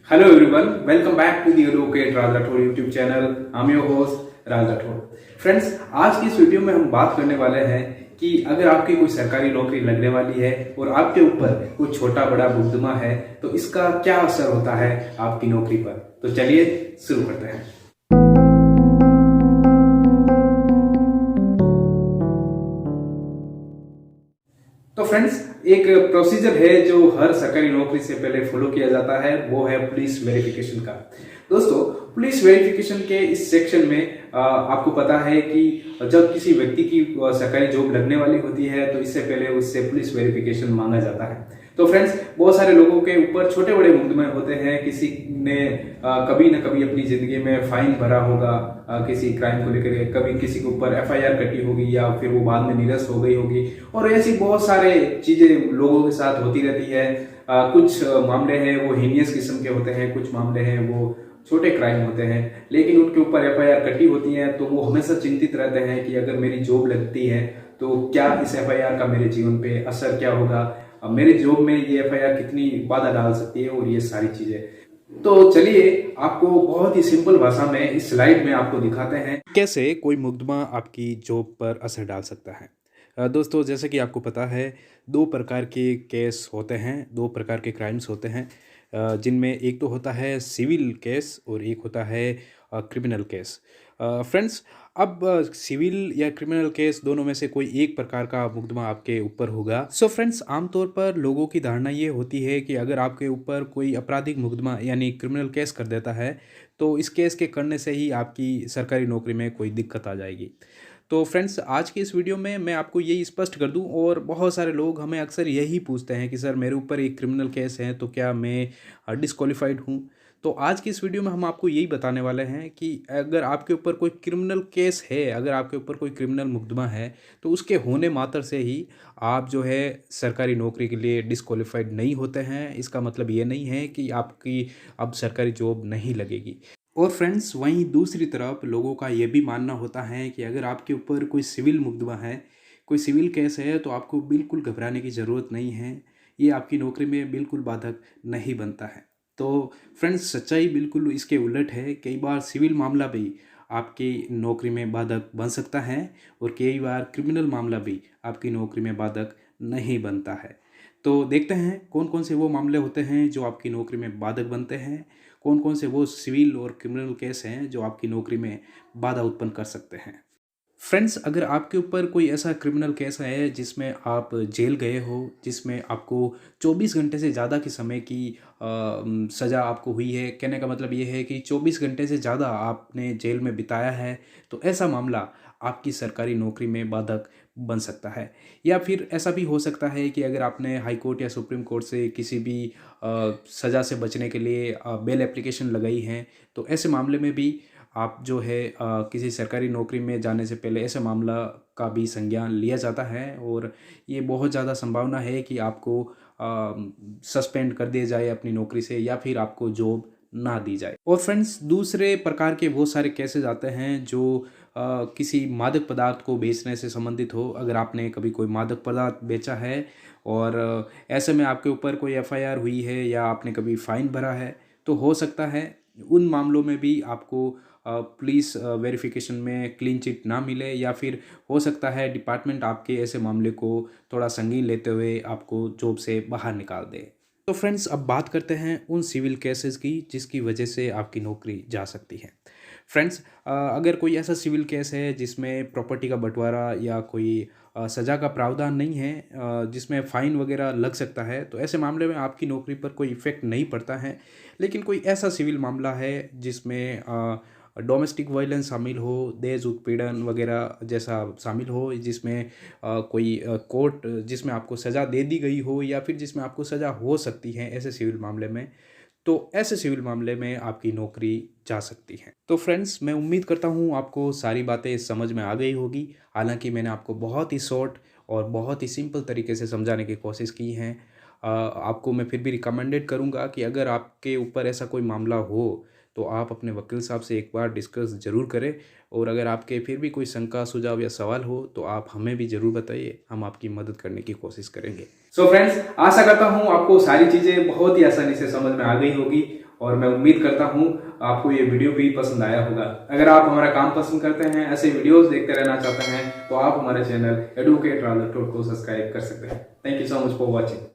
Hello everyone, welcome back to the Advocate Raj Rathod YouTube channel. I'm your host Raj Rathod. Friends, आज की इस video में हम बात करने वाले हैं कि अगर आपकी कोई सरकारी नौकरी लगने वाली है और आपके ऊपर कोई छोटा बड़ा मुकदमा है तो इसका क्या असर होता है आपकी नौकरी पर। तो चलिए शुरू करते हैं। तो फ्रेंड्स, एक प्रोसीजर है जो हर सरकारी नौकरी से पहले फॉलो किया जाता है, वो है पुलिस वेरिफिकेशन का। दोस्तों, पुलिस वेरिफिकेशन के इस सेक्शन में आपको पता है कि जब किसी व्यक्ति की सरकारी जॉब लगने वाली होती है तो इससे पहले उससे पुलिस वेरिफिकेशन मांगा जाता है। तो फ्रेंड्स, बहुत सारे लोगों के ऊपर छोटे बड़े मुकदमे होते हैं। किसी ने कभी ना कभी अपनी जिंदगी में फाइन भरा होगा किसी क्राइम को लेकर, कभी किसी के ऊपर एफआईआर कटी होगी या फिर वो बाद में निरस्त हो गई होगी, और ऐसी बहुत सारे चीजें लोगों के साथ होती रहती है। कुछ मामले हैं वो हीनियस किस्म के होते हैं, कुछ मामले हैं वो छोटे क्राइम होते हैं, लेकिन उनके ऊपर एफआईआर कटी होती है तो वो हमेशा चिंतित रहते हैं कि अगर मेरी जॉब लगती है तो क्या इस एफआईआर का मेरे जीवन पे असर क्या होगा, मेरे जॉब में ये एफआईआर कितनी बाधा डाल सकती है, और ये सारी चीजें। तो चलिए आपको बहुत ही सिंपल भाषा में इस स्लाइड में आपको दिखाते हैं कैसे कोई मुकदमा आपकी जॉब पर असर डाल सकता है। दोस्तों, जैसे कि आपको पता है, दो प्रकार के केस होते हैं, दो प्रकार के क्राइम्स होते हैं, जिनमें एक तो होता है सिविल केस और एक होता है क्रिमिनल केस। फ्रेंड्स, अब सिविल या क्रिमिनल केस दोनों में से कोई एक प्रकार का मुकदमा आपके ऊपर होगा। सो फ्रेंड्स, आमतौर पर लोगों की धारणा ये होती है कि अगर आपके ऊपर कोई आपराधिक मुकदमा यानी क्रिमिनल केस कर देता है तो इस केस के करने से ही आपकी सरकारी नौकरी में कोई दिक्कत आ जाएगी। तो फ्रेंड्स, आज की इस वीडियो में मैं आपको यही स्पष्ट कर दूं, और बहुत सारे लोग हमें अक्सर यही पूछते हैं कि सर मेरे ऊपर एक क्रिमिनल केस है तो क्या मैं डिस्क्वालीफाइड हूं। तो आज की इस वीडियो में हम आपको यही बताने वाले हैं कि अगर आपके ऊपर कोई क्रिमिनल केस है, अगर आपके ऊपर कोई क्रिमिनल मुकदमा है, तो उसके होने मात्र से ही आप जो है सरकारी नौकरी के लिए डिस्क्वालीफाइड नहीं होते हैं। इसका मतलब ये नहीं है कि आपकी अब सरकारी जॉब नहीं लगेगी। और फ्रेंड्स, वहीं दूसरी तरफ लोगों का ये भी मानना होता है कि अगर आपके ऊपर कोई सिविल मुकदमा है, कोई सिविल केस है, तो आपको बिल्कुल घबराने की ज़रूरत नहीं है, ये आपकी नौकरी में बिल्कुल बाधक नहीं बनता है। तो फ्रेंड्स, सच्चाई बिल्कुल इसके उलट है। कई बार सिविल मामला भी आपकी नौकरी में बाधक बन सकता है और कई बार क्रिमिनल मामला भी आपकी नौकरी में बाधक नहीं बनता है। तो देखते हैं कौन कौन से वो मामले होते हैं जो आपकी नौकरी में बाधक बनते हैं, कौन कौन से वो सिविल और क्रिमिनल केस हैं जो आपकी नौकरी में बाधा उत्पन्न कर सकते हैं। फ्रेंड्स, अगर आपके ऊपर कोई ऐसा क्रिमिनल केस है जिसमें आप जेल गए हो, जिसमें आपको 24 घंटे से ज़्यादा के समय की सज़ा आपको हुई है, कहने का मतलब ये है कि 24 घंटे से ज़्यादा आपने जेल में बिताया है, तो ऐसा मामला आपकी सरकारी नौकरी में बाधक बन सकता है। या फिर ऐसा भी हो सकता है कि अगर आपने हाई कोर्ट या सुप्रीम कोर्ट से किसी भी सज़ा से बचने के लिए बेल एप्लीकेशन लगाई है, तो ऐसे मामले में भी आप जो है किसी सरकारी नौकरी में जाने से पहले ऐसे मामला का भी संज्ञान लिया जाता है, और ये बहुत ज़्यादा संभावना है कि आपको सस्पेंड कर दिया जाए अपनी नौकरी से, या फिर आपको जॉब ना दी जाए। और फ्रेंड्स, दूसरे प्रकार के बहुत सारे केसेस आते हैं जो किसी मादक पदार्थ को बेचने से संबंधित हो। अगर आपने कभी कोई मादक पदार्थ बेचा है और ऐसे में आपके ऊपर कोई एफआईआर हुई है या आपने कभी फाइन भरा है, तो हो सकता है उन मामलों में भी आपको पुलिस वेरिफिकेशन में क्लीन चिट ना मिले, या फिर हो सकता है डिपार्टमेंट आपके ऐसे मामले को थोड़ा संगीन लेते हुए आपको जॉब से बाहर निकाल दे। तो फ्रेंड्स, अब बात करते हैं उन सिविल केसेस की जिसकी वजह से आपकी नौकरी जा सकती है। फ्रेंड्स, अगर कोई ऐसा सिविल केस है जिसमें प्रॉपर्टी का बंटवारा या कोई सज़ा का प्रावधान नहीं है, जिसमें फ़ाइन वगैरह लग सकता है, तो ऐसे मामले में आपकी नौकरी पर कोई इफ़ेक्ट नहीं पड़ता है। लेकिन कोई ऐसा सिविल मामला है जिसमें डोमेस्टिक वायलेंस शामिल हो, दहेज उत्पीड़न वगैरह जैसा शामिल हो, जिसमें कोई कोर्ट जिसमें आपको सज़ा दे दी गई हो या फिर जिसमें आपको सज़ा हो सकती है ऐसे सिविल मामले में, तो ऐसे सिविल मामले में आपकी नौकरी जा सकती है। तो फ्रेंड्स, मैं उम्मीद करता हूँ आपको सारी बातें समझ में आ गई होगी। हालांकि मैंने आपको बहुत ही शॉर्ट और बहुत ही सिंपल तरीके से समझाने की कोशिश की है। आपको मैं फिर भी रिकमेंडेड करूँगा कि अगर आपके ऊपर ऐसा कोई मामला हो तो आप अपने वकील साहब से एक बार डिस्कस ज़रूर करें, और अगर आपके फिर भी कोई शंका, सुझाव या सवाल हो तो आप हमें भी ज़रूर बताइए, हम आपकी मदद करने की कोशिश करेंगे। सो फ्रेंड्स, आशा करता हूँ आपको सारी चीजें बहुत ही आसानी से समझ में आ गई होगी और मैं उम्मीद करता हूँ आपको ये वीडियो भी पसंद आया होगा। अगर आप हमारा काम पसंद करते हैं, ऐसे वीडियोस देखते रहना चाहते हैं, तो आप हमारे चैनल एडुकेट राजा को सब्सक्राइब कर सकते हैं। Thank you so much for watching.